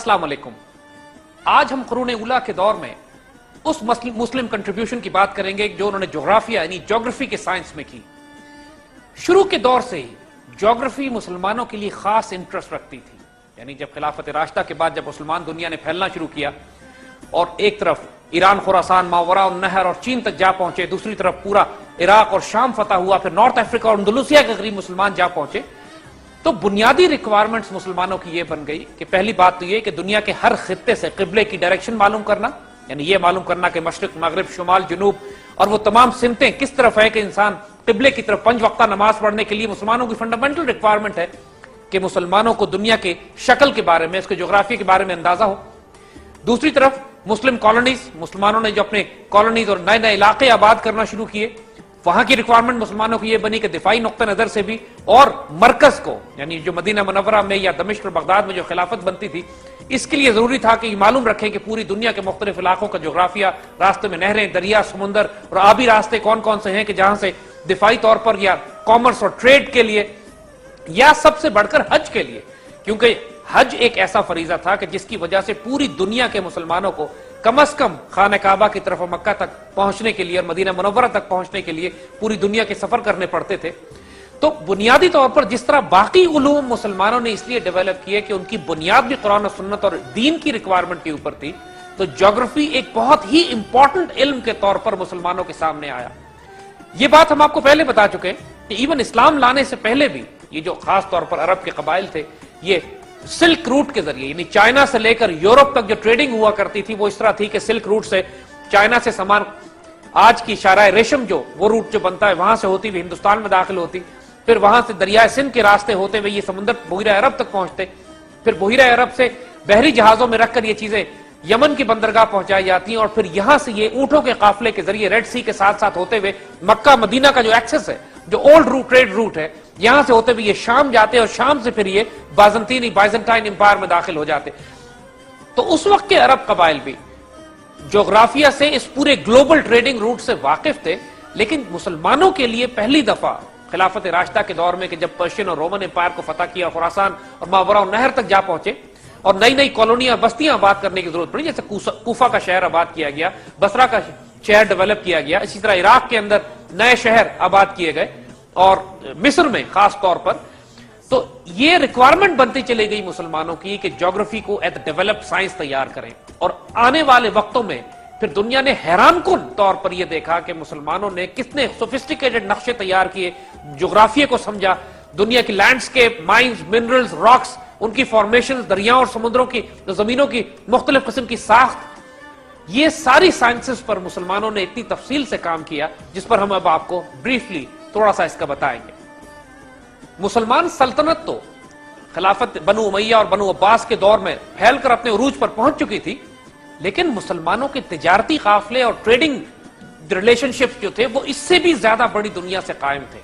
अस्सलाम वालेकुम। आज हम कुरून उला के दौर में उस मुस्लिम कंट्रीब्यूशन की बात करेंगे जो उन्होंने जोग्राफिया यानी ज्योग्राफी के साइंस में की। शुरू के दौर से ही ज्योग्राफी मुसलमानों के लिए खास इंटरेस्ट रखती थी। यानी जब खिलाफत राशिदा के बाद जब मुसलमान दुनिया ने फैलना शुरू किया और एक तरफ ईरान, खुरासान, मावरा और नहर और चीन तक जा पहुंचे, दूसरी तरफ पूरा इराक और शाम फतह हुआ, फिर नॉर्थ अफ्रीका और अंदलुसिया के करीब मुसलमान जा पहुंचे, तो बुनियादी रिक्वायरमेंट्स मुसलमानों की ये बन गई कि पहली बात तो ये कि दुनिया के हर खित्ते से किबले की डायरेक्शन मालूम करना, यानी ये मालूम करना कि मशरिक, मगरिब, शुमाल, जुनूब और वो तमाम सिमतें किस तरफ है कि इंसान किबले की तरफ 5 वक्ता नमाज पढ़ने के लिए मुसलमानों की फंडामेंटल रिक्वायरमेंट है कि मुसलमानों को दुनिया के शक्ल के बारे में, उसके जोग्राफी के बारे में अंदाजा हो। दूसरी तरफ मुस्लिम कॉलोनीज, मुसलमानों ने जो अपने कॉलोनीज और नए नए इलाके आबाद करना शुरू किए, वहां की रिक्वायरमेंट मुसलमानों की यह बनी कि दिफाई नुक्ता नजर से भी और मरकज को, यानी जो मदीना मुनव्वरा में या दमिश्क और बगदाद में जो खिलाफत बनती थी, इसके लिए जरूरी था कि मालूम रखें कि पूरी दुनिया के मुख्तलिफ इलाकों का जोग्राफिया, रास्ते में नहरें, दरिया, समुंदर और आबी रास्ते कौन कौन से हैं कि जहां से दिफाई तौर पर या कॉमर्स और ट्रेड के लिए या सबसे बढ़कर हज के लिए, क्योंकि हज एक ऐसा फरीजा था कि जिसकी वजह से पूरी दुनिया के मुसलमानों को कम से कम खाने काबा की तरफ मक्का तक पहुंचने के लिए और मदीना मुनव्वरा तक पहुंचने के लिए पूरी दुनिया के सफर करने पड़ते थे। तो बुनियादी तौर पर जिस तरह बाकी उलूम मुसलमानों ने इसलिए डेवलप किए कि उनकी बुनियाद भी कुरान और सुन्नत और दीन की रिक्वायरमेंट के ऊपर थी, तो ज्योग्राफी एक बहुत ही इंपॉर्टेंट इल्म के तौर पर मुसलमानों के सामने आया। यह बात हम आपको पहले बता चुके हैं कि इवन इस्लाम लाने से पहले भी ये जो खास तौर पर अरब के कबाइल थे, ये सिल्क रूट के जरिए, यानी चाइना से लेकर यूरोप तक जो ट्रेडिंग हुआ करती थी वो इस तरह थी कि सिल्क रूट से चाइना से सामान, आज की शाराए रेशम जो वो रूट जो बनता है वहां से होती हुई हिंदुस्तान में दाखिल होती, फिर वहां से दरिया सिंध के रास्ते होते हुए ये समुद्र बहिरा अरब तक पहुंचते, फिर बहिरा अरब से बहरी जहाजों में रखकर ये चीजें यमन की बंदरगाह पहुंचाई जाती हैं और फिर यहां से ये ऊंटों के काफिले के जरिए रेड सी के साथ साथ होते हुए मक्का मदीना का जो एक्सेस है, जो ओल्ड रूट, ट्रेड रूट है, यहां से होते हुए ये शाम जाते और शाम से फिर ये बाइजेंटाइन एम्पायर में दाखिल हो जाते। तो उस वक्त के अरब कबाइल भी ज्योग्राफिया से इस पूरे ग्लोबल ट्रेडिंग रूट से वाकिफ थे, लेकिन मुसलमानों के लिए पहली दफा खिलाफत राशिदा के दौर में कि जब पर्शियन और रोमन एम्पायर को फतह किया, खुरासान और मावरा और नहर तक जा पहुंचे और नई नई कॉलोनियां, बस्तियां आबाद करने की जरूरत पड़ी, जैसे कूफा का शहर आबाद किया गया, बसरा का शहर डेवलप किया गया, इसी तरह इराक के अंदर नए शहर आबाद किए गए और मिस्र में खास तौर पर। तो ये रिक्वायरमेंट बनती चली गई मुसलमानों की कि ज्योग्राफी को एज डेवलप्ड साइंस तैयार करें। और आने वाले वक्तों में फिर दुनिया ने हैरानकुन तौर पर यह देखा कि मुसलमानों ने कितने सोफिस्टिकेटेड नक्शे तैयार किए, ज्योग्राफिया को समझा, दुनिया की लैंडस्केप, माइंस, मिनरल्स, रॉक्स, उनकी फॉर्मेशन, दरियाओं और समुद्रों की, जमीनों की मुख्तलिफ किस्म की साख्त, ये सारी साइंसेस पर मुसलमानों ने इतनी तफसील से काम किया जिस पर हम अब आपको ब्रीफली थोड़ा सा इसका बताएंगे। मुसलमान सल्तनत तो खिलाफत बनु उमैया और बनु अब्बास के दौर में फैलकर अपने उरूज पर पहुंच चुकी थी, लेकिन मुसलमानों के तिजारती काफिले और ट्रेडिंग रिलेशनशिप्स जो थे वो इससे भी ज्यादा बड़ी दुनिया से कायम थे।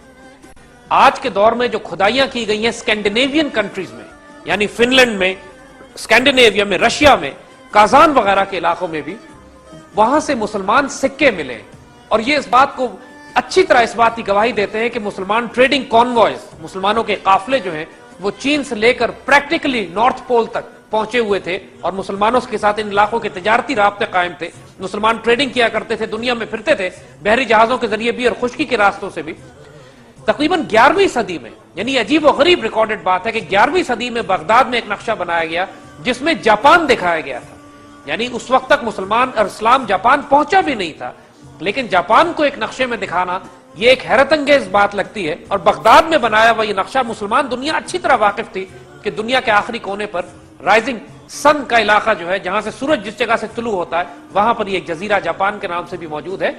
आज के दौर में जो खुदाइयां की गई हैं स्कैंडिनेवियन कंट्रीज में, यानी फिनलैंड में, स्कैंडिनेविया में, रशिया में, काजान वगैरह के इलाकों में भी, वहां से मुसलमान सिक्के मिले और ये इस बात को अच्छी तरह इस बात की गवाही देते हैं कि मुसलमान ट्रेडिंग कॉन्वॉयज, मुसलमानों के काफिले जो हैं वो चीन से लेकर प्रैक्टिकली नॉर्थ पोल तक पहुंचे हुए थे और मुसलमानों के साथ इन इलाकों के तिजारती राब्ते कायम थे। मुसलमान ट्रेडिंग किया करते थे, दुनिया में फिरते थे, बहरी जहाजों के जरिए भी और खुश्की के रास्तों से भी। तकरीबन 11वीं सदी में, यानी अजीब और गरीब रिकॉर्डेड बात है कि 11वीं सदी में बगदाद में एक नक्शा बनाया गया जिसमें जापान दिखाया गया था। यानी उस वक्त तक मुसलमान और इस्लाम जापान पहुंचा भी नहीं था, लेकिन जापान को एक नक्शे में दिखाना ये एक हैरत अंगेज बात लगती है। और बगदाद में बनाया हुआ ये नक्शा, मुसलमान दुनिया अच्छी तरह वाकिफ थी कि दुनिया के आखिरी कोने पर राइजिंग सन का इलाका जो है, जहां से सूरज जिस जगह से तुलू होता है, वहां पर एक जजीरा जापान के नाम से भी मौजूद है,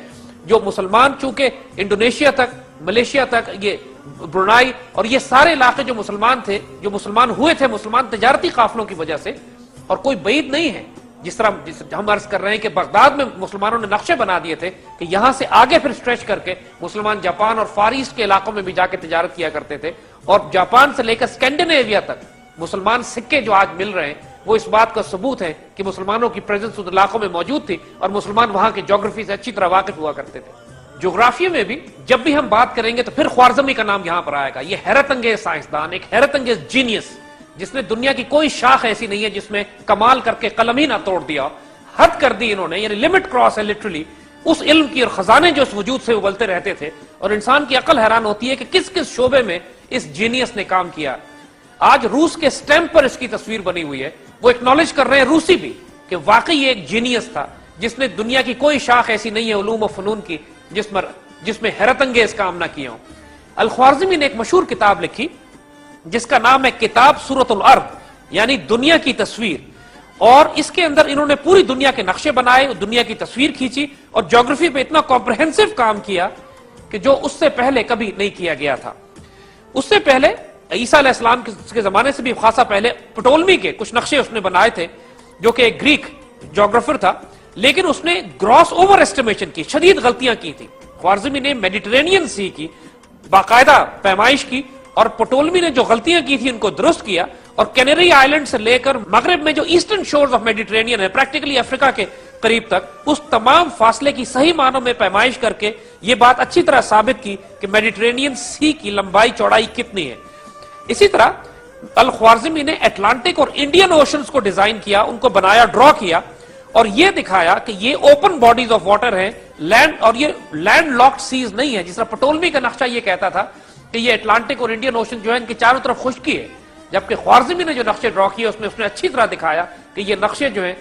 जो मुसलमान चूंकि इंडोनेशिया तक, मलेशिया तक, ये ब्रुनाई और ये सारे इलाके जो मुसलमान थे, जो मुसलमान हुए थे मुसलमान तिजारती काफिलों की वजह से। और कोई बैद नहीं है, जिस तरह हम अर्ज कर रहे हैं कि बगदाद में मुसलमानों ने नक्शे बना दिए थे कि यहां से आगे फिर स्ट्रेच करके मुसलमान जापान और फार ईस्ट के इलाकों में भी जाके तिजारत किया करते थे। और जापान से लेकर स्कैंडिनेविया तक मुसलमान सिक्के जो आज मिल रहे हैं वो इस बात का सबूत है कि मुसलमानों की प्रेजेंस उन इलाकों में मौजूद थी और मुसलमान वहां की ज्योग्राफी से अच्छी तरह वाकिफ हुआ करते थे। ज्योग्राफिया में भी जब भी हम बात करेंगे तो फिर ख्वारज़मी का नाम यहां पर आएगा। ये हैरत अंगेज साइंसदान, एक हैरत अंगेज जीनियस, جس نے دنیا کی کوئی شاخ ایسی نہیں ہے جس میں کمال کر کے قلم ہی نہ توڑ دیا، حد کر دی انہوں نے، یعنی لمٹ کراس ہے لٹرلی اس علم کی اور خزانے جو اس وجود سے ابلتے رہتے تھے، اور انسان کی عقل حیران ہوتی ہے کہ کس کس شعبے میں اس جینیس نے کام کیا۔ آج روس کے سٹیمپ پر اس کی تصویر بنی ہوئی ہے، وہ ایکنالج کر رہے ہیں روسی بھی کہ واقعی یہ ایک جینیس تھا جس نے دنیا کی کوئی شاخ ایسی نہیں ہے علوم و فنون کی جس میں حیرت انگیز کام نہ کیا ہوں۔ الخوارزمی نے ایک مشہور کتاب لکھی جس کا نام ہے کتاب سورۃ الارض، یعنی دنیا کی تصویر، اور اس کے اندر انہوں نے پوری دنیا کے نقشے بنائے، دنیا کی تصویر کھینچی، اور جیوگرافی پہ اتنا کمپریہنسو کام کیا کہ جو اس سے پہلے کبھی نہیں کیا گیا تھا۔ اس سے پہلے عیسیٰ علیہ السلام کے زمانے سے بھی خاصا پہلے پٹولمی کے کچھ نقشے اس نے بنائے تھے، جو کہ ایک گریک جیوگرافر تھا، لیکن اس نے گراس اوور ایسٹیمیشن کی، شدید غلطیاں کی تھی۔ خوارزمی نے میڈیٹرینین سی کی باقاعدہ پیمائش کی، اور پٹولمی نے جو غلطیاں کی تھی ان کو درست کیا، اور کینیری آئلینڈ سے لے کر مغرب میں جو ایسٹرن شورز آف میڈیٹرینین ہے، پریکٹیکلی افریقہ کے قریب تک، اس تمام فاصلے کی صحیح معنوں میں پیمائش کر کے یہ بات اچھی طرح ثابت کی کہ میڈیٹرینین سی کی لمبائی چوڑائی کتنی ہے۔ اسی طرح الخوارزمی نے اٹلانٹک اور انڈین اوشنز کو ڈیزائن کیا، ان کو بنایا، ڈرا کیا، اور یہ دکھایا کہ یہ اوپن باڈیز آف واٹر ہیں، لینڈ، اور یہ لینڈ لاکڈ سیز نہیں ہے، جس طرح پٹولمی کا نقشہ یہ کہتا تھا کہ یہ اٹلانٹک اور انڈین اوشن جو ہے ان کے چاروں طرف خشکی ہے، جبکہ خوارزمی نے جو نقشے ڈرا کیے اس میں اچھی طرح دکھایا کہ یہ نقشے جو ہیں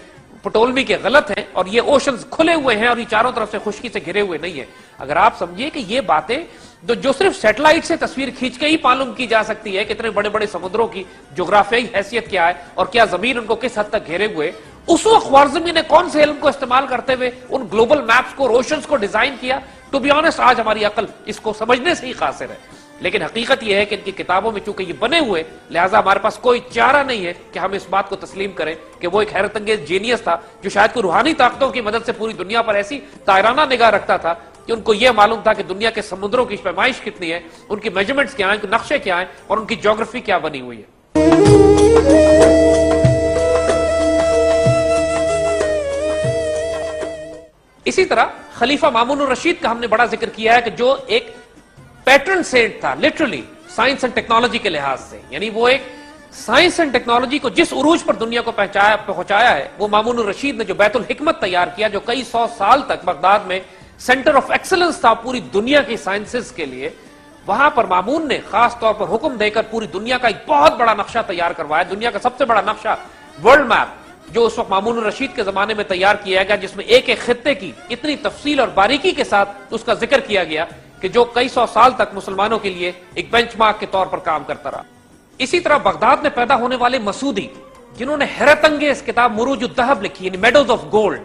پٹولمی کے غلط ہیں، اور یہ اوشنز کھلے ہوئے ہیں اور یہ چاروں طرف سے خشکی سے گھرے ہوئے نہیں ہیں۔ اگر آپ سمجھیے کہ یہ باتیں جو صرف سیٹلائٹ سے تصویر کھینچ کے ہی معلوم کی جا سکتی ہے کہ اتنے بڑے بڑے سمندروں کی جغرافیائی حیثیت کیا ہے اور کیا زمین ان کو کس حد تک گھیرے ہوئے، اس وقت خوارزمی نے کون سے علم کو استعمال کرتے ہوئے ان گلوبل میپس کو، اوشنز کو ڈیزائن کیا؟ ٹو بی آنےسٹ آج ہماری عقل اس کو سمجھنے سے ہی قاصر ہے، لیکن حقیقت یہ ہے کہ ان کی کتابوں میں چونکہ یہ بنے ہوئے، لہٰذا ہمارے پاس کوئی چارہ نہیں ہے کہ ہم اس بات کو تسلیم کریں کہ وہ ایک حیرت انگیز جینیس تھا جو شاید کوئی روحانی طاقتوں کی مدد سے پوری دنیا پر ایسی طائرانہ نگاہ رکھتا تھا کہ ان کو یہ معلوم تھا کہ دنیا کے سمندروں کی پیمائش کتنی ہے، ان کی میجرمنٹس کیا ہیں، ان کے نقشے کیا ہیں، اور ان کی جیوگرافی کیا بنی ہوئی ہے۔ اسی طرح خلیفہ مامون الرشید کا ہم نے بڑا ذکر کیا ہے کہ جو ایک پیٹرن سینٹ تھا لٹرلی سائنس اینڈ ٹیکنالوجی کے لحاظ سے، یعنی وہ ایک سائنس اینڈ ٹیکنالوجی کو جس عروج پر دنیا کو پہنچایا ہے، وہ مامون الرشید نے جو بیت الحکمت تیار کیا، جو کئی سو سال تک بغداد میں سینٹر آف ایکسلنس تھا پوری دنیا کی سائنسز کے لیے، وہاں پر مامون نے خاص طور پر حکم دے کر پوری دنیا کا ایک بہت بڑا نقشہ تیار کروایا، دنیا کا سب سے بڑا نقشہ، ورلڈ میپ، جو اس وقت مامون الرشید کے زمانے میں تیار کیا گیا، جس میں ایک ایک خطے کی اتنی تفصیل اور باریکی کے ساتھ اس کا ذکر کیا گیا کہ جو کئی سو سال تک مسلمانوں کے لیے ایک بینچ مارک کے طور پر کام کرتا رہا۔ اسی طرح بغداد میں پیدا ہونے والے مسعودی، جنہوں نے حیرت انگیز کتاب مروج الذہب لکھی، یعنی میڈوز آف گولڈ،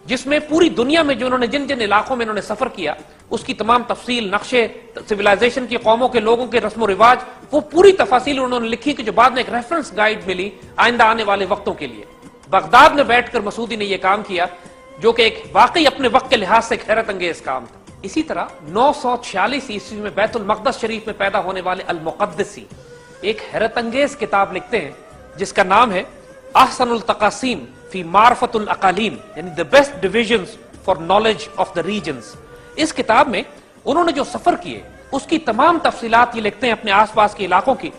جس میں پوری دنیا میں جو انہوں نے جن جن علاقوں میں انہوں نے سفر کیا اس کی تمام تفصیل، نقشے، سویلائزیشن کی قوموں کے لوگوں کے رسم و رواج، وہ پوری تفاصیل انہوں نے لکھی کہ جو بعد میں ایک ریفرنس گائیڈ ملی آئندہ آنے والے وقتوں کے لیے۔ بغداد میں بیٹھ کر مسعودی نے یہ کام کیا جو کہ ایک واقعی اپنے وقت کے لحاظ سے ایک حیرت انگیز کام تھا۔ اسی طرح 946 عیسوی میں بیت المقدس شریف میں پیدا ہونے والے المقدسی ایک حیرت انگیز کتاب لکھتے ہیں جس کا نام ہے احسن التقاسیم فی معرفت الاقالیم، یعنی the best divisions for knowledge of the regions۔ اس کتاب میں انہوں نے جو سفر کیے اس کی تمام تفصیلات یہ لکھتے ہیں اپنے آس پاس کے علاقوں کی،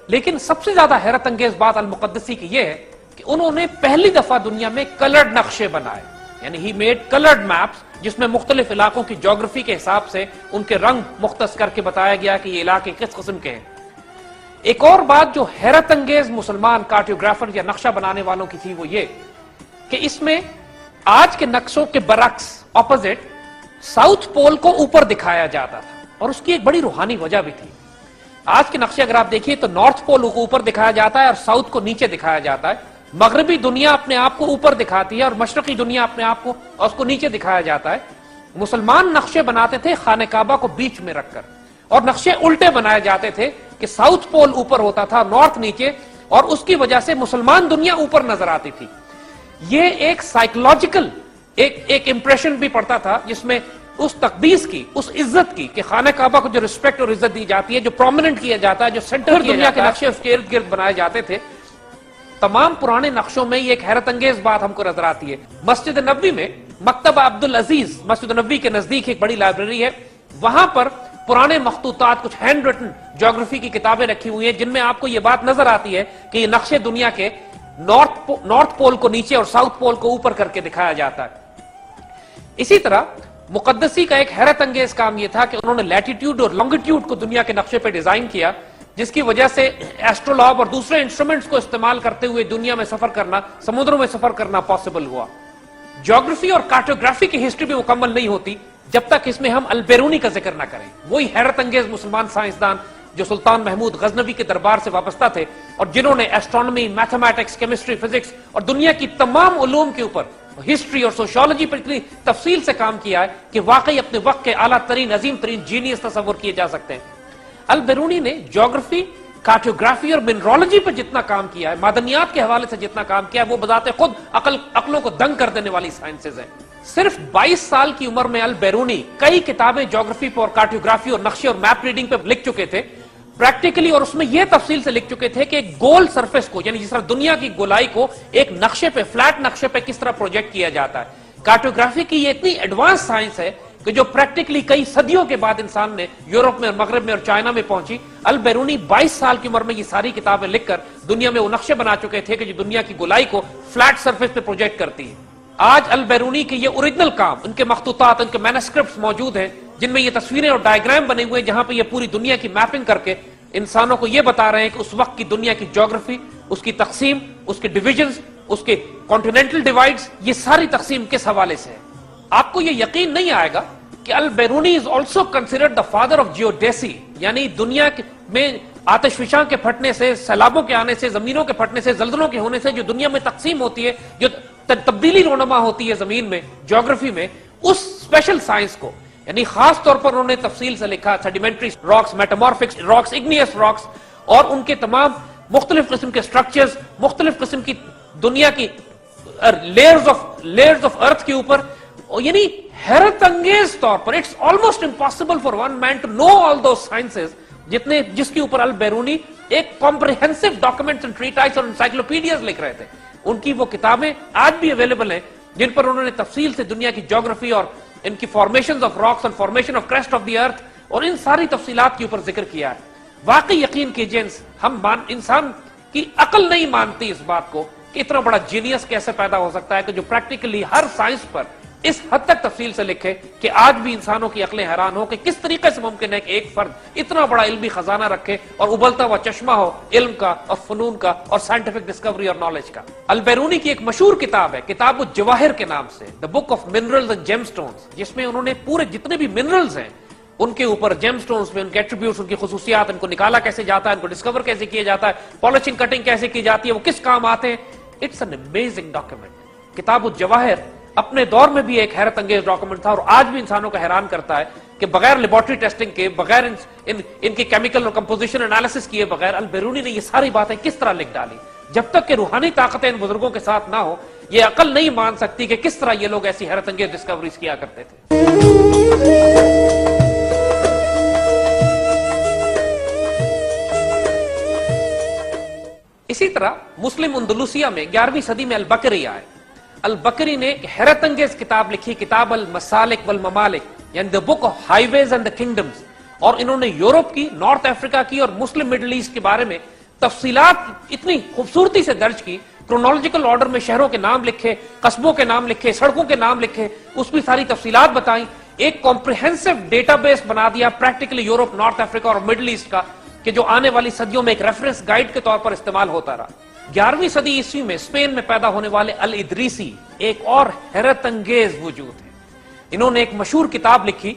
لیکن سب سے زیادہ حیرت انگیز بات المقدسی کی یہ ہے کہ انہوں نے پہلی دفعہ دنیا میں کلرڈ نقشے بنائے، یعنی ہی میڈ کلرڈ میپس، جس میں مختلف علاقوں کی جیوگرافی کے حساب سے ان کے رنگ مختص کر کے بتایا گیا کہ یہ علاقے کس قسم کے ہیں۔ ایک اور بات جو حیرت انگیز مسلمان کارٹوگرافر یا نقشہ بنانے والوں کی تھی وہ یہ کہ اس میں آج کے نقشوں کے برعکس اپوزٹ ساؤتھ پول کو اوپر دکھایا جاتا تھا، اور اس کی ایک بڑی روحانی وجہ بھی تھی۔ آج کے نقشے اگر آپ دیکھیے تو نارتھ پول کو اوپر دکھایا جاتا ہے اور ساؤتھ کو نیچے دکھایا جاتا ہے، مغربی دنیا اپنے آپ کو اوپر دکھاتی ہے اور مشرقی دنیا اپنے آپ کو اور اس کو نیچے دکھایا جاتا ہے۔ مسلمان نقشے بناتے تھے خانہ کعبہ کو بیچ میں رکھ کر، اور نقشے الٹے بنائے جاتے تھے کہ ساؤتھ پول اوپر ہوتا تھا، نارتھ نیچے، اور اس کی وجہ سے مسلمان دنیا اوپر نظر آتی تھی۔ یہ ایک سائیکولوجیکل ایک امپریشن بھی پڑتا تھا جس میں اس تقدیس کی، اس عزت کی کہ خانہ کعبہ کو جو رسپیکٹ اور عزت دی جاتی ہے، جو پرومیننٹ کیا جاتا ہے، جو سینٹر دنیا کے نقشے اس کے ارد گرد بنائے جاتے تھے۔ تمام پرانے نقشوں میں یہ ایک حیرت انگیز بات ہم کو نظر آتی ہے۔ مسجد نبوی میں مکتبہ عبد العزیز، مسجد نبوی کے نزدیک ایک بڑی لائبریری ہے، وہاں پر پرانے مخطوطات، کچھ ہینڈ ریٹن جیوگرافی کی کتابیں رکھی ہوئی ہیں جن میں آپ کو یہ بات نظر آتی ہے کہ یہ نقشے دنیا کے نارتھ پول کو نیچے اور ساؤتھ پول کو اوپر کر کے دکھایا جاتا ہے۔ اسی طرح مقدسی کا ایک حیرت انگیز کام یہ تھا کہ انہوں نے لیٹیٹیوڈ اور لانگیٹیوڈ کو دنیا کے نقشے پہ ڈیزائن کیا، جس کی وجہ سے ایسٹرولاب اور دوسرے انسٹرومنٹس کو استعمال کرتے ہوئے دنیا میں سفر کرنا، سمندروں میں سفر کرنا پاسبل ہوا۔ جیوگرافی اور کارٹوگرافی کی ہسٹری بھی مکمل نہیں ہوتی جب تک اس میں ہم البیرونی کا ذکر نہ کریں، وہی حیرت انگیز مسلمان سائنسدان جو سلطان محمود غزنوی کے دربار سے وابستہ تھے اور جنہوں نے ایسٹرونومی، میتھمیٹکس، کیمسٹری، فزکس اور دنیا کی تمام علوم کے اوپر، ہسٹری اور سوشیولوجی پر اتنی تفصیل سے کام کیا ہے کہ واقعی اپنے وقت کے اعلیٰ ترین، عظیم ترین جینیس تصور کیے جا سکتے ہیں۔ البیرونی نے جیوگرافی، کارٹوگرافی اور منرالوجی پر جتنا کام کیا ہے، معدنیات کے حوالے سے جتنا کام کیا ہے، وہ بذات خود عقلوں کو دنگ کر دینے والی سائنسز ہیں۔ صرف 22 سال کی عمر میں البیرونی کئی کتابیں جیوگرافی پر، کارٹوگرافی اور نقشے اور میپ ریڈنگ پہ لکھ چکے تھے پریکٹیکلی، اور اس میں یہ تفصیل سے لکھ چکے تھے کہ ایک گول سرفیس کو، یعنی جس طرح دنیا کی گولائی کو ایک نقشے پہ، فلیٹ نقشے پہ کس طرح پروجیکٹ کیا جاتا ہے۔ کارٹوگرافی کی یہ اتنی ایڈوانس سائنس ہے کہ جو پریکٹیکلی کئی صدیوں کے بعد انسان نے یورپ میں اور مغرب میں اور چائنا میں پہنچی۔ البیرونی 22 سال کی عمر میں یہ ساری کتابیں لکھ کر دنیا میں وہ نقشے بنا چکے تھے کہ جو دنیا کی گولائی کو فلیٹ سرفیس پہ پروجیکٹ کرتی ہے۔ آج البیرونی کے یہ اوریجنل کام، ان کے مخطوطات، ان کے مینuscripts موجود ہیں جن میں یہ تصویریں اور ڈائیگرام بنے ہوئے ہیں، جہاں پہ یہ پوری دنیا کی میپنگ کر کے انسانوں کو یہ بتا رہے ہیں کہ اس وقت کی دنیا کی جیوگرافی، اس کی تقسیم، اس کے ڈویژنز، اس کے کانٹیننٹل ڈیوائڈز، یہ ساری تقسیم کس حوالے سے ہے۔ آپ کو یہ یقین نہیں آئے گا کہ Al-Biruni is also considered the father of geodesy, یعنی دنیا میں آتش فشاں کے پھٹنے سے، سیلابوں کے آنے سے، زمینوں کے پھٹنے سے، زلزلوں کے ہونے سے جو دنیا میں تقسیم ہوتی ہے، جو تبدیلی رونما ہوتی ہے زمین میں، جیوگرافی میں، اس اسپیشل سائنس کو، یعنی خاص طور پر انہوں نے تفصیل سے لکھا سیڈیمنٹری راکس، میٹامورفک راکس، اگنیس راکس اور ان کے تمام مختلف قسم کے سٹرکچرز، مختلف قسم کی دنیا کی لیئرز آف ارتھ کے اوپر، یعنی حیرت انگیز طور پر it's almost impossible for one man to know all those sciences جس کے اوپر البیرونی ایک کمپریہنسو ڈاکومنٹس اینڈ ٹریٹائز اور انسائکلوپیڈیاز لکھ رہے تھے۔ ان کی وہ کتابیں آج بھی اویلیبل ہیں جن پر انہوں نے تفصیل سے دنیا کی جیوگرافی اور ان کی فارمیشنز آف راکس اور formation of crest of the earth اور ان ساری تفصیلات کے اوپر ذکر کیا ہے۔ واقعی یقین کیجئے انسان کی عقل نہیں مانتی اس بات کو کہ اتنا بڑا جینیس کیسے پیدا ہو سکتا ہے کہ جو پریکٹیکلی ہر سائنس پر اس حد تک تفصیل سے لکھے کہ آج بھی انسانوں کی عقلیں حیران ہو کہ کس طریقے سے ممکن ہے کہ ایک فرد اتنا بڑا علمی خزانہ رکھے اور ابلتا ہوا چشمہ ہو علم کا اور فنون کا اور سائنٹیفک ڈسکوری اور نالج کا۔ البیرونی کی ایک مشہور کتاب ہے کتاب الجواہر کے نام سے، the book of minerals and gemstones, جس میں انہوں نے پورے جتنے بھی منرلز ہیں ان کے اوپر، جیم سٹونز میں ان کے ایٹریبیوٹس، ان کی خصوصیات، ان کو نکالا کیسے جاتا ہے، ان کو ڈسکور کیسے کیا جاتا ہے، پالشنگ کٹنگ کیسے کی جاتی ہے، وہ کس کام آتے ہیں۔ It's an amazing document. کتاب الجواہر اپنے دور میں بھی ایک حیرت انگیز ڈاکومنٹ تھا اور آج بھی انسانوں کو حیران کرتا ہے کہ بغیر لیبارٹری ٹیسٹنگ کے، بغیر ان کی کیمیکل اور کمپوزیشن انالیسس کیے بغیر البیرونی نے یہ ساری باتیں کس طرح لکھ ڈالی۔ جب تک کہ روحانی طاقتیں ان بزرگوں کے ساتھ نہ ہو، یہ عقل نہیں مان سکتی کہ کس طرح یہ لوگ ایسی حیرت انگیز ڈسکوریز کیا کرتے تھے۔ اسی طرح مسلم اندلوسیہ میں 11ویں صدی میں البکری آئے۔ البکری نے ایک حیرت انگیز کتاب لکھی، کتاب المسالک والممالک، یعنی the book of highways and the kingdoms, اور انہوں نے یورپ کی، نارتھ افریقہ کی اور مسلم مڈل ایسٹ کے بارے میں تفصیلات اتنی خوبصورتی سے درج کی، کرونالوجیکل آرڈر میں شہروں کے نام لکھے، قصبوں کے نام لکھے، سڑکوں کے نام لکھے، اس میں ساری تفصیلات بتائیں، ایک کمپریہنسو ڈیٹا بیس بنا دیا پریکٹیکلی یورپ، نارتھ افریقہ اور مڈل ایسٹ کا، کہ جو آنے والی صدیوں میں ایک ریفرنس گائیڈ کے طور پر استعمال ہوتا رہا۔ 11ویں صدی عیسوی میں اسپین میں پیدا ہونے والے الادریسی ایک اور حیرت انگیز وجود ہے۔ انہوں نے ایک مشہور کتاب لکھی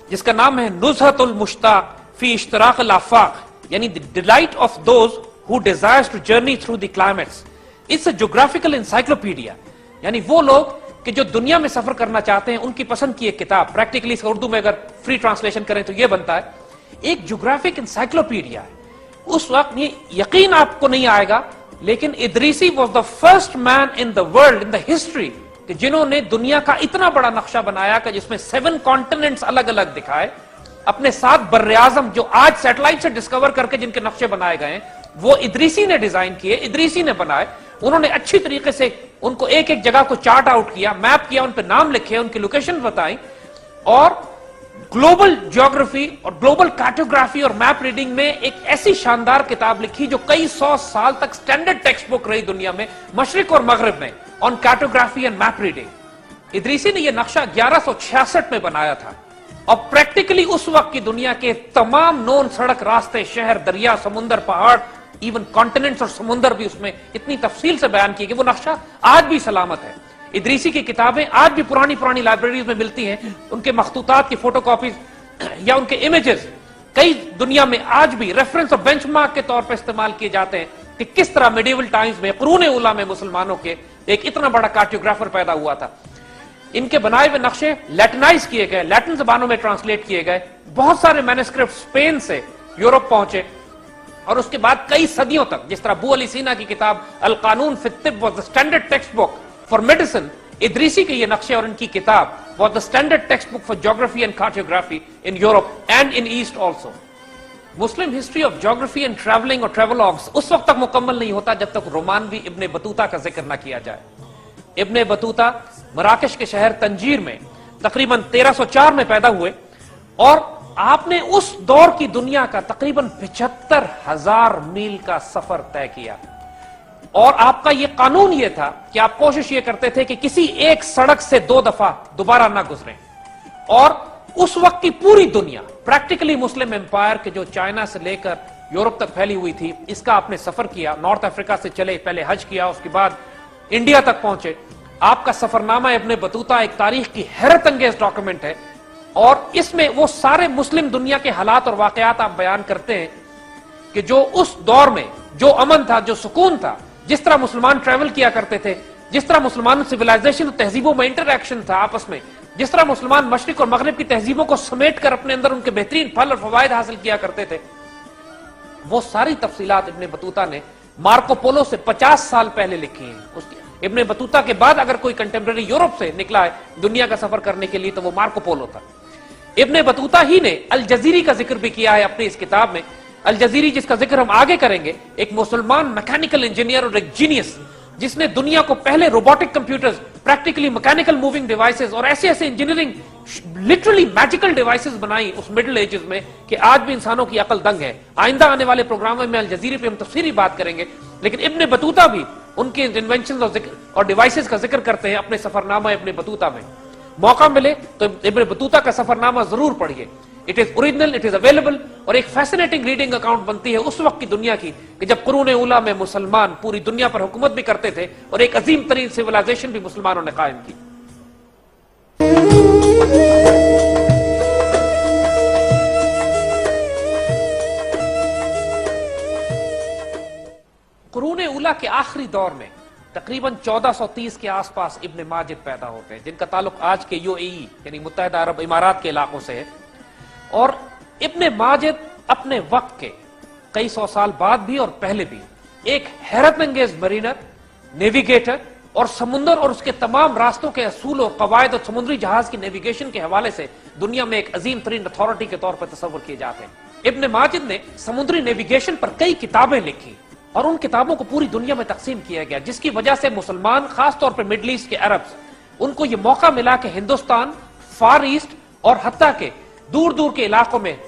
جس کا نام ہے نزہۃ المشتاق فی اشتراق الآفاق، یعنی the delight of those who desires to journey through the climates. It's a geographical encyclopaedia, یعنی وہ لوگ کہ جو دنیا میں سفر کرنا چاہتے ہیں ان کی پسند کی ایک کتاب، پریکٹیکلی اس کو اردو میں اگر فری ٹرانسلیشن کریں تو یہ بنتا ہے ایک جیوگرافک انسائکلوپیڈیا ہے۔ اس وقت یہ یقین آپ کو نہیں آئے گا لیکن Idrisi was the first man in the world, in the history, کہ جنہوں نے دنیا کا اتنا بڑا نقشہ بنایا کہ جس میں 7 کانٹیننٹس الگ الگ دکھائے، اپنے ساتھ بر اعظم جو آج سیٹلائٹ سے ڈسکور کر کے جن کے نقشے بنائے گئے ہیں وہ ادریسی نے ڈیزائن کیے، ادریسی نے بنائے۔ انہوں نے اچھی طریقے سے ان کو ایک ایک جگہ کو چارٹ آؤٹ کیا، میپ کیا، ان پہ نام لکھے، ان کی لوکیشن بتائیں، اور ग्लोबल ज्योग्राफी और ग्लोबल कार्टोग्राफी और मैप रीडिंग में एक ऐसी शानदार किताब लिखी जो कई 100 साल तक स्टैंडर्ड टेक्स्ट बुक रही दुनिया में, मशरिक और मगरिब में, on cartography and map reading. Idrisi ने यह नक्शा 1166 में बनाया था और प्रैक्टिकली उस वक्त की दुनिया के तमाम नोन सड़क, रास्ते, शहर, दरिया, समुंदर, पहाड़, इवन कॉन्टिनेंट्स और समुंदर भी उसमें इतनी तफसील से बयान की कि वो नक्शा आज भी सलामत है। इदरीसी की किताबें आज भी पुरानी पुरानी लाइब्रेरीज में मिलती हैं, उनके मखतूतात की फोटोकॉपीज या उनके इमेजेस कई दुनिया में आज भी रेफरेंस और बेंचमार्क के तौर पर इस्तेमाल किए जाते हैं कि किस तरह मिडिवल टाइम्स में कुरून उला में मुसलमानों के एक इतना बड़ा कार्टोग्राफर पैदा हुआ था। इनके बनाए हुए नक्शे लैटिनाइज किए गए, लैटिन जबानों में ट्रांसलेट किए गए, बहुत सारे मैन्युस्क्रिप्ट स्पेन से यूरोप पहुंचे और उसके बाद कई सदियों तक, जिस तरह अबू अली सीना की किताब अल कानून फी तिब was the standard text book for medicine, Idrisi के ये नक्शे और इनकी किताब was the standard text book for geography and cartography in Europe and in east also. Muslim history of geography and travelling और ट्रेवलॉग्स उस वक्त तक मुकम्मल नहीं होता जब तक रोमानवी इब्ने बतूता का जिक्र न किया जाए। इब्ने बतूता मराकश के शहर तंजीर में तकरीबन 1304 में पैदा हुए और आपने उस दौर की दुनिया का तकरीबन 75,000 मील का सफर तय किया और आपका यह कानून यह था कि आप कोशिश यह करते थे कि किसी एक सड़क से 2 दफा दोबारा ना गुजरें। और उस वक्त की पूरी दुनिया प्रैक्टिकली मुस्लिम एम्पायर के जो चाइना से लेकर यूरोप तक फैली हुई थी, इसका आपने सफर किया। नॉर्थ अफ्रीका से चले, पहले हज किया, उसके बाद इंडिया तक पहुंचे। आपका सफरनामा इब्ने बतूता एक तारीख की हैरत अंगेज डॉक्यूमेंट है और इसमें वो सारे मुस्लिम दुनिया के हालात और वाकयात आप बयान करते हैं कि जो उस दौर में जो अमन था, जो सुकून था, जिस तरह मुसलमान ट्रैवल किया करते थे, जिस तरह मुसलमान सिविलाइजेशन और तहजीबों में इंटरैक्शन था आपस में, जिस तरह मुसलमान मशरिक और मगरिब की तहजीबों को समेट कर अपने अंदर उनके बेहतरीन फल और फवायद हासिल किया करते थे, वो सारी तफसीलात इब्ने बतूता ने मार्को पोलो से 50 साल पहले लिखी हैं। इब्ने बतूता के बाद अगर कोई कंटेम्प्रेरी यूरोप से निकला है दुनिया का सफर करने के लिए तो वो मार्को पोलो था। इब्ने बतूता ही ने अल जजीरी का जिक्र भी किया है अपनी इस किताब में। अल जजीरी, जिसका जिक्र हम आगे करेंगे, एक मुसलमान मैकेनिकल इंजीनियर और एक जीनियस जिसने दुनिया को पहले robotic computers, practically mechanical moving devices और ऐसे ऐसे इंजीनियरिंग लिटरली मैजिकल डिवाइसेस बनाई उस मिडिल एजेस में कि आज भी इंसानों की अकल दंग है। आइंदा आने वाले प्रोग्रामों में अल जजीरे पे हम तफसीली बात करेंगे, लेकिन इब्ने बतूता भी उनके इन्वेंशन और डिवाइसेस का जिक्र करते हैं अपने सफरनामा इब्ने बतूता में। मौका मिले तो इब्ने बतूता का सफरनामा जरूर पढ़िए। It is original, it is available और एक फैसिनेटिंग रीडिंग अकाउंट बनती है उस वक्त की दुनिया की कि जब कुरून उला में मुसलमान पूरी दुनिया पर हुकूमत भी करते थे और एक अजीम तरीन सिविलाइजेशन भी मुसलमानों ने कायम की। कुरून उला के आखिरी दौर में तकरीबन 1430 के आसपास इब्ने माजिद पैदा होते हैं, जिनका ताल्लुक आज के यूएई यानी मुत्तहिदा अरब इमारात के इलाकों से है। और इब्ने माजिद अपने वक्त के कई 100 साल बाद भी और पहले भी एक हैरत अंगेज मरीनर, नेविगेटर और समुंदर और उसके तमाम रास्तों के असूल और कवायद और समुद्री जहाज की नेविगेशन के हवाले से दुनिया में एक अजीम तरीन अथॉरिटी के तौर पर तस्वर किए जाते हैं। इब्ने माजिद ने समुद्री नेविगेशन पर कई किताबें लिखी और उन किताबों को पूरी दुनिया में तकसीम किया गया, जिसकी वजह से मुसलमान, खासतौर पर मिडल ईस्ट के अरब्स, उनको यह मौका मिला कि हिंदुस्तान, फार ईस्ट और हत्ता के दूर दूर के इलाकों में,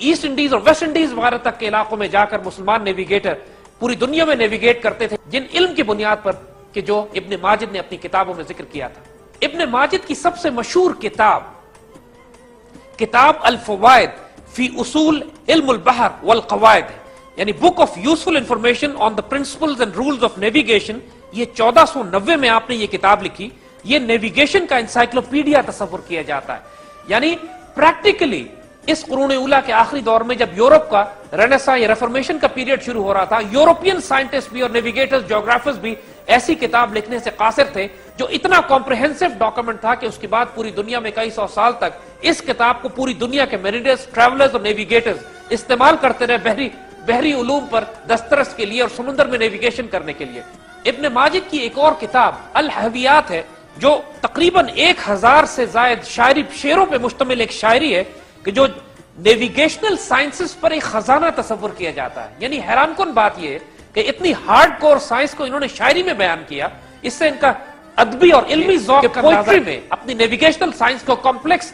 ईस्ट इंडीज और वेस्ट इंडीज वगैरह तक के इलाकों में जाकर मुसलमान नेविगेटर पूरी दुनिया में नेविगेट करते थे, जिन इल्म की बुनियाद पर कि जो इब्ने माजिद ने अपनी किताबों में जिक्र किया था। इब्ने माजिद की सबसे मशहूर किताब अल फवायद फी उसूल इल्मुल बहर वल कवायद है, यानी book of useful information on the principles and rules of navigation. ये 1490 में आपने ये किताब लिखी। ये नेविगेशन का इंसाइक्लोपीडिया तस्वुर किया जाता है। यानी प्रैक्टिकली इस कुरून उला के आखिरी दौर में जब यूरोप का रेनेसां या रेफॉर्मेशन का पीरियड शुरू हो रहा था, यूरोपियन साइंटिस्ट भी और नेविगेटर्स, ज्योग्राफर्स भी ऐसी किताब लिखने से कासिर थे जो इतना कॉम्प्रिहेंसिव डॉक्यूमेंट था कि उसके बाद पूरी दुनिया में कई 100 साल तक इस किताब को पूरी दुनिया के मेरिडर्स, ट्रैवलर्स और नेविगेटर्स इस्तेमाल करते रहे बहरी उलूम पर दस्तरस के लिए और समुद्र में नेविगेशन करने के लिए। इब्ने माजिद की एक और किताब अल हवियात है जो तकरीबन 1000 से ज्यादा शेरों पे मुश्तमिल एक शायरी है कि जो नेविगेशनल साइंसेस पर एक खजाना तस्वुर किया जाता है। यानी हैरानकुन बात यह है कि इतनी हार्डकोर साइंस को इन्होंने शायरी में बयान किया। इससे इनका अदबी और इल्मी ज़ौक़ पोएट्री में अपनी नेविगेशनल साइंस को कॉम्प्लेक्स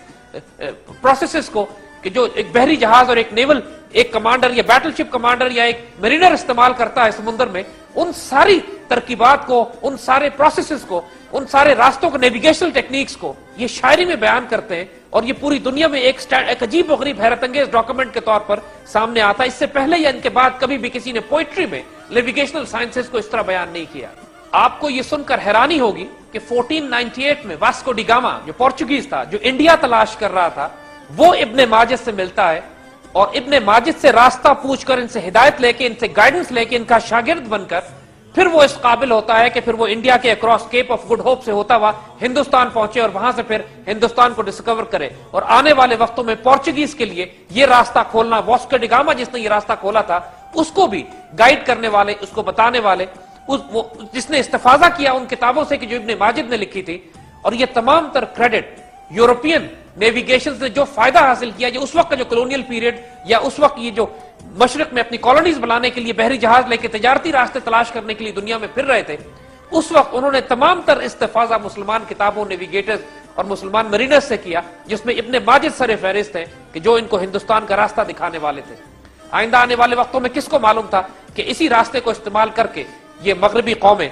प्रोसेसेस को कि जो एक बहरी जहाज और एक नेवल एक कमांडर या बैटलशिप कमांडर या एक मरीनर इस्तेमाल करता है समुद्र में, उन सारी तरकीबात को, उन सारे प्रोसेसेस को, उन सारे रास्तों को, नेविगेशनल टेक्निक्स को ये शायरी में बयान करते हैं और ये पूरी दुनिया में एक अजीब व गरीब हैरत अंगेज डॉक्यूमेंट के तौर पर सामने आता है। इससे पहले या इनके बाद कभी भी किसी ने पोइट्री में नेविगेशनल साइंसेस को इस तरह बयान नहीं किया। आपको ये सुनकर हैरानी होगी कि 1498 में वास्को डी गामा जो पोर्चुगीज था, जो इंडिया तलाश कर रहा था, वो इब्ने माजिद से मिलता है और इब्ने माजिद से रास्ता पूछकर, इनसे हिदायत लेके, इनसे गाइडेंस लेके, इनका शागिर्द बनकर फिर वो इस काबिल होता है कि फिर वो इंडिया के across Cape of Good Hope से होता हुआ हिंदुस्तान पहुंचे और वहां से फिर हिंदुस्तान को डिस्कवर करे। और आने वाले वक्तों में पोर्चुगीज के लिए ये रास्ता खोलना, वास्को डी गामा जिसने ये रास्ता खोला था, उसको भी गाइड करने वाले, उसको बताने वाले, जिसने इस्तेफाजा किया उन किताबों से कि जो इब्ने माजिद ने लिखी थी। और ये तमाम तर क्रेडिट यूरोपियन नेविगेशन से जो फायदा हासिल किया, जो उस वक्त का जो कॉलोनियल पीरियड या उस वक्त ये जो मशरक में अपनी कॉलोनीज बनाने के लिए बहरी जहाज लेके तजारती रास्ते तलाश करने के लिए दुनिया में फिर रहे थे, उस वक्त उन्होंने तमाम तर इस्तेफाजा मुसलमान किताबों, नेविगेटर्स और मुसलमान मरीनर्स से किया, जिसमें इब्ने माजिद सर फहरिस्त है कि जो इनको हिंदुस्तान का रास्ता दिखाने वाले थे। आइंदा आने वाले वक्तों में किसको मालूम था कि इसी रास्ते को इस्तेमाल करके ये मगरबी कौमें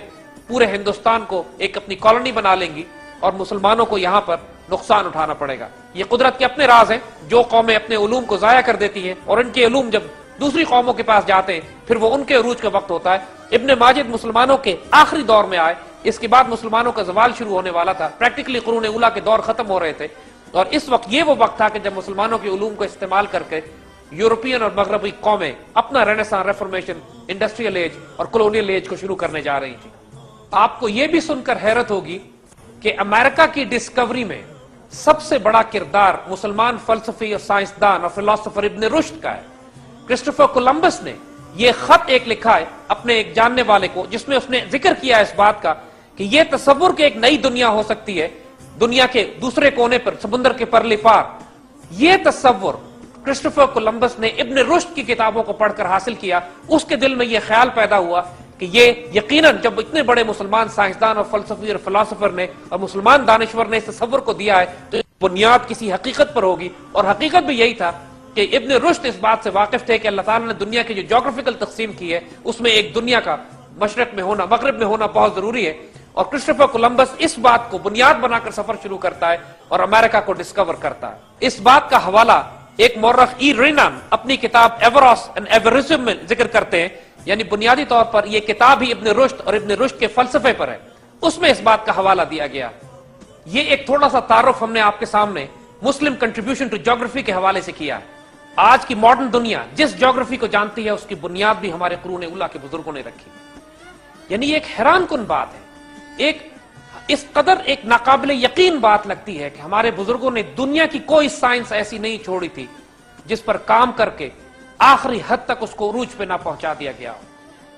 पूरे हिंदुस्तान को एक अपनी कॉलोनी बना लेंगी और मुसलमानों को यहां पर नुकसान उठाना पड़ेगा। ये कुदरत के अपने राज हैं। जो कौमें अपने उलूम को जाया कर देती हैं और इनके उलूम जब दूसरी कौमों के पास जाते हैं, फिर वो उनके उरूज का वक्त होता है। इब्ने माजिद मुसलमानों के आखिरी दौर में आए, इसके बाद मुसलमानों का जवाल शुरू होने वाला था। प्रैक्टिकली कुरून उला के दौर खत्म हो रहे थे और इस वक्त ये वो वक्त था कि जब मुसलमानों के उलूम को इस्तेमाल करके यूरोपियन और मगरबी कौमें अपना रेनेसां, रेफॉर्मेशन, इंडस्ट्रियल एज और कॉलोनियल एज को शुरू करने जा रही थी। आपको यह भी सुनकर हैरत होगी कि अमेरिका की डिस्कवरी में सबसे बड़ा किरदार मुसलमान फलसफी और साइंसदान और फिलोसोफर इब्ने रुश्द का है। क्रिस्टोफर कोलंबस ने यह खत एक लिखा है अपने एक जानने वाले को, जिसमें उसने जिक्र किया इस बात का कि यह तस्वुर के एक नई दुनिया हो सकती है, दुनिया के दूसरे कोने पर, समुद्र के परले पार। यह तस्वुर क्रिस्टोफर कोलंबस ने इब्ने रुश्द की किताबों को पढ़कर हासिल किया। उसके दिल में यह ख्याल पैदा हुआ कि ये यकीनन जब इतने बड़े मुसलमान साइंसदान और फलसफी और फिलोसोफर ने और मुसलमान दानिश्वर ने इस तस्वुर को दिया है तो बुनियाद किसी हकीकत पर होगी। और हकीकत भी यही था कि इब्ने रुश्द इस बात से वाकिफ थे कि अल्लाह ताला ने दुनिया की जो ज्योग्राफिकल तकसीम की है उसमें एक दुनिया का मशरक में होना, मगरिब में होना बहुत जरूरी है। और क्रिस्टोफर कोलंबस इस बात को बुनियाद बनाकर सफर शुरू करता है और अमेरिका को डिस्कवर करता है। इस बात का हवाला एक मौर्रख ई रेनान अपनी किताब एवरोस एंड एवरिज्म में जिक्र करते हैं। यानी बुनियादी तौर पर यह किताब ही इब्ने रुश्द और इब्ने रुश्द के फलसफे पर है, उसमें इस बात का हवाला दिया गया। ये एक थोड़ा सा तारुफ हमने आपके सामने मुस्लिम कंट्रीब्यूशन टू ज्योग्राफी के हवाले से किया है। आज की मॉडर्न दुनिया जिस ज्योग्राफी को जानती है उसकी बुनियाद भी हमारे कुरून उला के बुजुर्गों ने रखी। यानी एक हैरान कुन बात है, एक इस कदर एक नाकाबिले यकीन बात लगती है कि हमारे बुजुर्गों ने दुनिया की कोई साइंस ऐसी नहीं छोड़ी थी जिस पर काम करके आखिरी हद तक उसको उरूज पे ना पहुंचा दिया गया हो।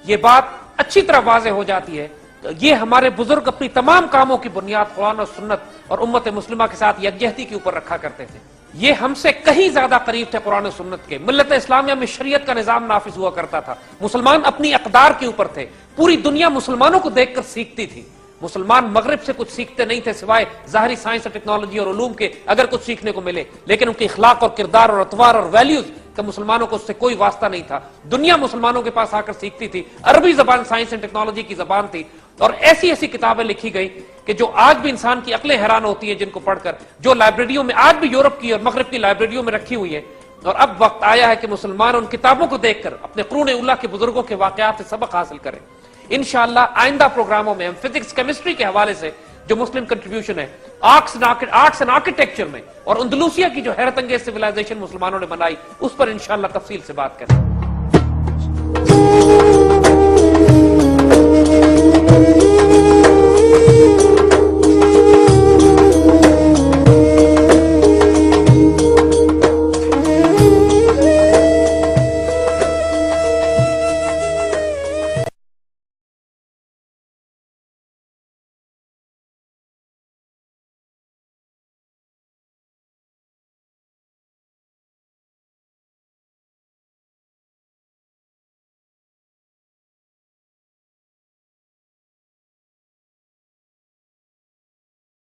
यह बात अच्छी तरह वाज़ेह हो जाती है। तो ये हमारे बुजुर्ग अपनी तमाम कामों की बुनियाद कुरान और सुन्नत और उम्मत मुस्लिमा के साथ यकजहती के ऊपर रखा करते थे। ये हमसे कहीं ज्यादा करीब थे कुरान और सुन्नत के। मिल्लत इस्लामिया में शरीयत का निजाम नाफिज हुआ करता था। मुसलमान अपनी अकदार के ऊपर थे। पूरी दुनिया मुसलमानों को देखकर सीखती थी। मुसलमान मगरिब से कुछ सीखते नहीं थे सिवाय ज़ाहिरी साइंस और टेक्नोलॉजी और उलूम के, अगर कुछ सीखने को मिले, लेकिन उनके इखलाक और किरदार और अतवार और वैल्यूज का मुसलमानों को उससे कोई वास्ता नहीं था। दुनिया मुसलमानों के पास आकर सीखती थी। अरबी जबान साइंस एंड टेक्नोलॉजी की जबान थी और ऐसी ऐसी किताबें लिखी गई कि जो आज भी इंसान की अक्लें हैरान होती हैं जिनको पढ़कर, जो लाइब्रेरियों में आज भी यूरोप की और मगरिब की लाइब्रेरियों में रखी हुई है। और अब वक्त आया है कि मुसलमान उन किताबों को देखकर अपने कुरून उला के बुजुर्गों के वाकयात से सबक हासिल करें। इंशाअल्लाह आइंदा प्रोग्रामों में हम फिजिक्स, केमिस्ट्री के हवाले से जो मुस्लिम कंट्रीब्यूशन है आर्ट्स एंड आर्किटेक्चर में और अंदलूसिया की जो हैरत अंगेज सिविलाइजेशन मुसलमानों ने बनाई, उस पर इंशाअल्लाह तफसील से बात करें।